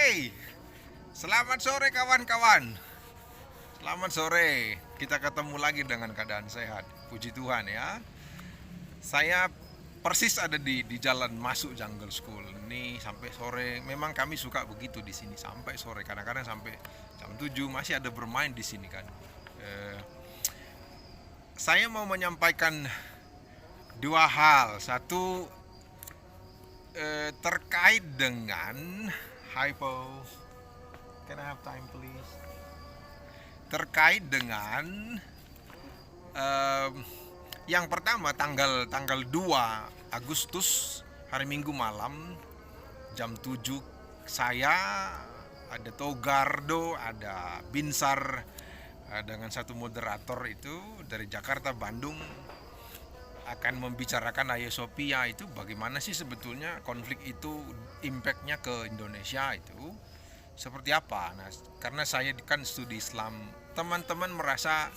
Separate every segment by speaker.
Speaker 1: Oke, selamat sore kawan-kawan. Selamat sore. Kita ketemu lagi dengan keadaan sehat. Puji Tuhan ya. Saya persis ada di jalan masuk Jungle School. Ini sampai sore. Memang kami suka begitu di sini sampai sore. Kadang-kadang sampai jam 7 masih ada bermain di sini kan. Saya mau menyampaikan dua hal. Satu terkait dengan hypo. Can I have time please? Terkait dengan yang pertama tanggal 2 Agustus hari Minggu malam jam 7 saya ada Togardo, ada Binsar dengan satu moderator itu dari Jakarta Bandung akan membicarakan Hagia Sophia itu bagaimana sih sebetulnya konflik itu impactnya ke Indonesia itu seperti apa. Nah, karena saya kan studi Islam, teman-teman merasa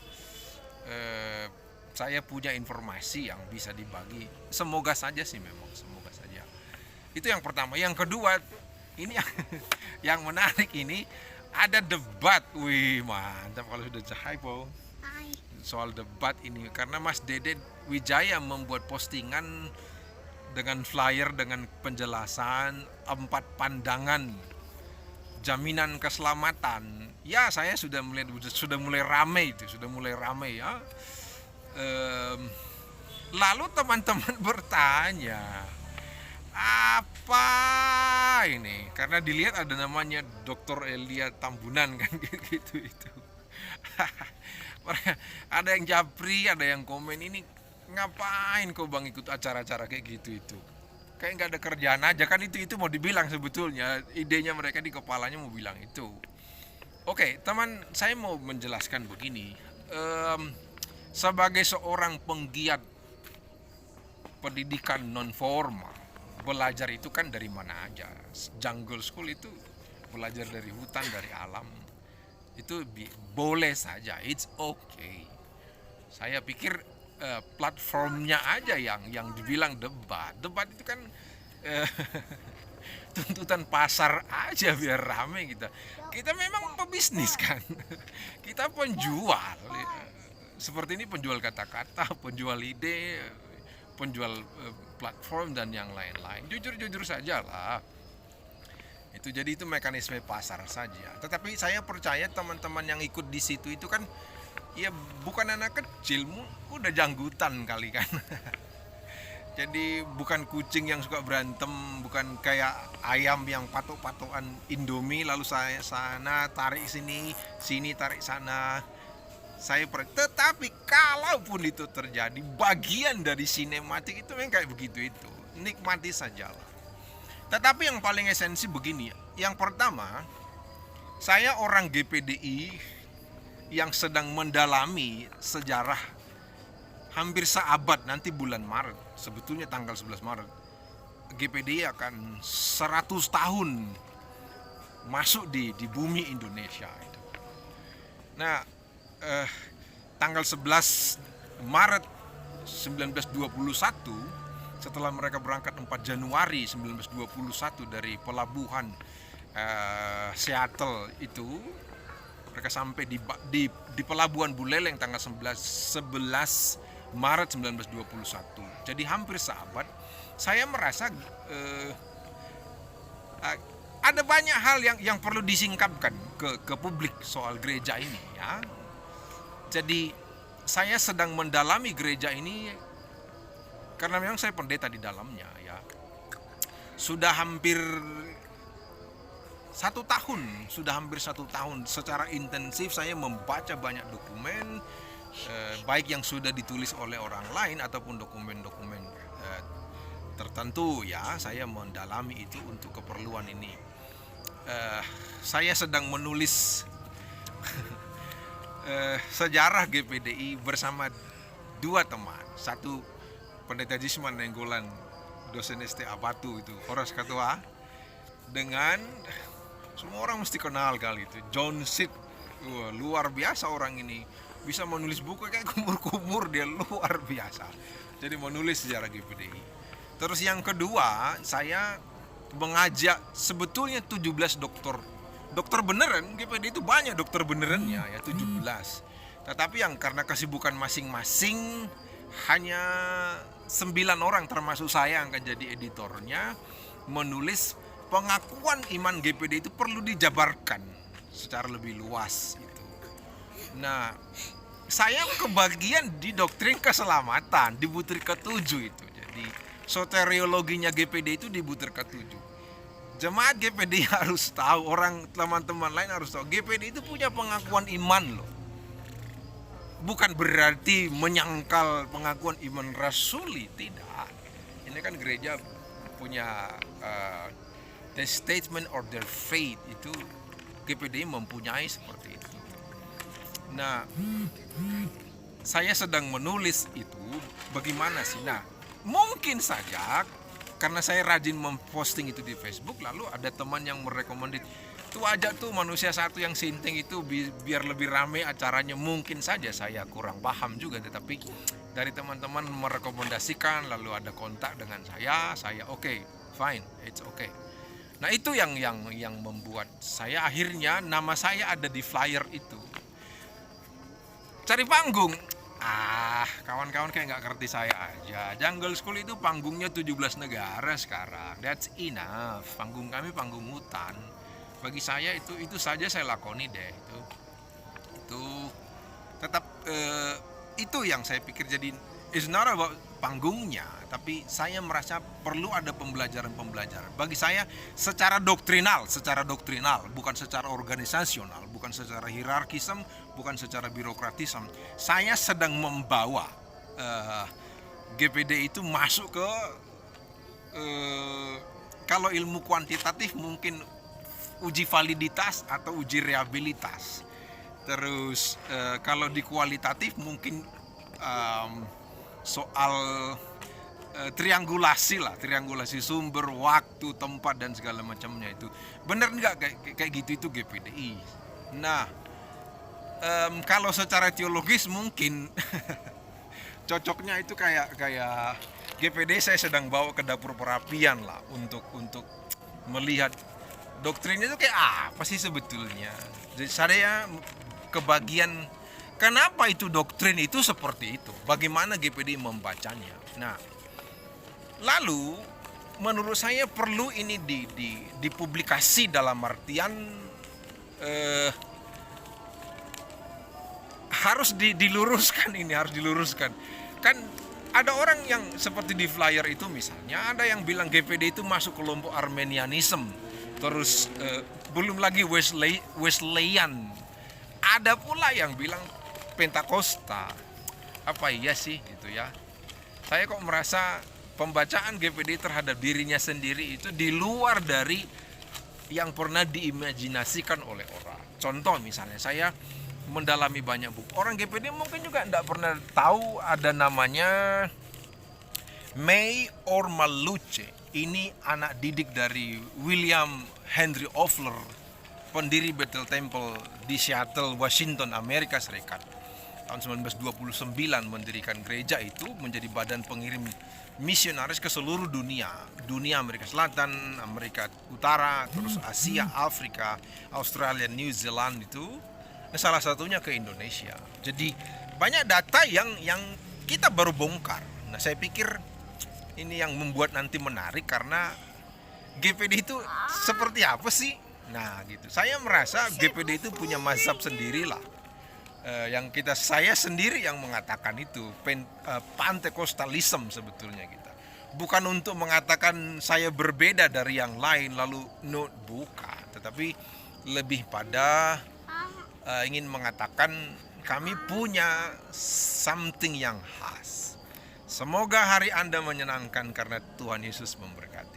Speaker 1: saya punya informasi yang bisa dibagi. Semoga saja sih, memang semoga saja. Itu yang pertama. Yang kedua, ini yang menarik ini ada debat. Wih, mantap kalau sudah hypo soal debat ini, karena Mas Dede Wijaya membuat postingan dengan flyer dengan penjelasan 4 pandangan jaminan keselamatan. Ya, saya sudah mulai ramai itu, sudah mulai ramai ya. Lalu teman-teman bertanya, apa ini? Karena dilihat ada namanya Dr. Elia Tambunan kan gitu itu. Ada yang japri, ada yang komen, ini ngapain kau bang ikut acara-acara kayak gitu itu? Kayak nggak ada kerjaan aja kan, itu mau dibilang sebetulnya idenya mereka di kepalanya mau bilang itu. Oke, teman, saya mau menjelaskan begini. Sebagai seorang penggiat pendidikan non formal, belajar itu kan dari mana aja. Jungle School itu belajar dari hutan, dari alam. Itu boleh saja, it's okay. Saya pikir platformnya aja yang dibilang debat itu kan tuntutan pasar aja biar rame kita memang pebisnis kan. Kita penjual seperti ini, penjual kata-kata, penjual ide, penjual platform dan yang lain-lain. Jujur saja lah. Itu jadi itu mekanisme pasar saja. Tetapi saya percaya teman-teman yang ikut di situ itu kan ya bukan anak kecil, udah janggutan kali kan. Jadi bukan kucing yang suka berantem, bukan kayak ayam yang patok-patokan Indomie lalu saya sana tarik sini tarik sana. Tetapi kalaupun itu terjadi, bagian dari sinematik itu memang kayak begitu itu. Nikmati sajalah. Tetapi yang paling esensi begini, yang pertama, saya orang GPDI yang sedang mendalami sejarah hampir seabad. Nanti bulan Maret, sebetulnya tanggal 11 Maret, GPDI akan 100 tahun masuk di bumi Indonesia. Nah, tanggal 11 Maret 1921, setelah mereka berangkat 4 Januari 1921 dari pelabuhan Seattle itu, mereka sampai di pelabuhan Buleleng tanggal 11 Maret 1921. Jadi hampir seabad. Saya merasa ada banyak hal yang perlu disingkapkan ke publik soal gereja ini ya. Jadi saya sedang mendalami gereja ini karena memang saya pendeta di dalamnya ya. Sudah hampir satu tahun secara intensif saya membaca banyak dokumen, baik yang sudah ditulis oleh orang lain ataupun dokumen-dokumen tertentu ya. Saya mendalami itu untuk keperluan ini. Saya sedang menulis sejarah GPDI bersama 2 teman. Satu Pendeta Jisman Nenggolan, dosen STA Batu itu, Horas Ketua, dengan semua orang mesti kenal kali itu, John Sid. Luar biasa orang ini, bisa menulis buku kayak kumur-kumur, dia luar biasa. Jadi menulis sejarah GPDI. Terus yang kedua, saya mengajak sebetulnya 17 dokter beneran. GPD itu banyak dokter benerannya ya, 17. Tetapi yang karena kesibukan masing-masing, hanya 9 orang termasuk saya yang akan jadi editornya menulis pengakuan iman GPD itu perlu dijabarkan secara lebih luas itu. Nah, saya kebagian di doktrin keselamatan di butir ke-7 itu. Jadi soteriologinya GPD itu di butir ke-7. Jemaat GPD harus tahu, orang teman-teman lain harus tahu, GPD itu punya pengakuan iman loh. Bukan berarti menyangkal pengakuan iman rasuli, tidak. Ini kan gereja punya the statement of their faith, itu GPD mempunyai seperti itu. Nah, saya sedang menulis itu bagaimana sih. Nah, mungkin saja karena saya rajin memposting itu di Facebook, lalu ada teman yang merekomendasi, tuh aja tuh manusia satu yang sinting itu biar lebih rame acaranya. Mungkin saja saya kurang paham juga, tetapi dari teman-teman merekomendasikan, lalu ada kontak dengan saya oke, fine, it's okay. Nah, itu yang membuat saya akhirnya nama saya ada di flyer itu. Cari panggung, kawan-kawan kayak nggak ngerti saya aja. Jungle School itu panggungnya 17 negara sekarang, that's enough. Panggung kami panggung hutan. Bagi saya itu saja saya lakoni deh. Itu tetap itu yang saya pikir. Jadi it's not about panggungnya, tapi saya merasa perlu ada pembelajaran. Bagi saya secara doktrinal, bukan secara organisasional, bukan secara hierarkisme, bukan secara birokratisme. Saya sedang membawa GPD itu masuk ke kalau ilmu kuantitatif mungkin uji validitas atau uji reabilitas. Terus kalau di kualitatif mungkin soal triangulasi sumber, waktu, tempat dan segala macamnya itu. Benar nggak kayak gitu itu GPDI. Nah, kalau secara teologis mungkin cocoknya itu kayak GPD saya sedang bawa ke dapur perapian lah untuk melihat doktrinnya itu kayak apa sih sebetulnya. Jadi saya kebagian kenapa itu doktrin itu seperti itu, bagaimana GPD membacanya. Nah, lalu menurut saya perlu ini dipublikasi dalam artian harus diluruskan. Kan ada orang yang seperti di flyer itu misalnya, ada yang bilang GPD itu masuk kelompok Armenianism. Terus belum lagi Wesleyan. Ada pula yang bilang Pentakosta. Apa iya sih gitu ya. Saya kok merasa pembacaan GPD terhadap dirinya sendiri itu di luar dari yang pernah diimajinasikan oleh orang. Contoh misalnya saya mendalami banyak buku. Orang GPD mungkin juga tidak pernah tahu ada namanya May Ormaluce. Ini anak didik dari William Henry Ofler, pendiri Bethel Temple di Seattle, Washington, Amerika Serikat. Tahun 1929 mendirikan gereja itu menjadi badan pengirim misionaris ke seluruh dunia. Dunia Amerika Selatan, Amerika Utara, terus Asia, Afrika, Australia, New Zealand itu. Nah, salah satunya ke Indonesia. Jadi banyak data yang kita baru bongkar. Nah, saya pikir ini yang membuat nanti menarik karena GPD itu seperti apa sih? Nah, gitu. Saya merasa GPD itu punya mazhab sendirilah. Saya sendiri yang mengatakan itu Pentekostalisme sebetulnya kita. Bukan untuk mengatakan saya berbeda dari yang lain lalu bukan, tetapi lebih pada ingin mengatakan kami punya something yang khas. Semoga hari Anda menyenangkan karena Tuhan Yesus memberkati.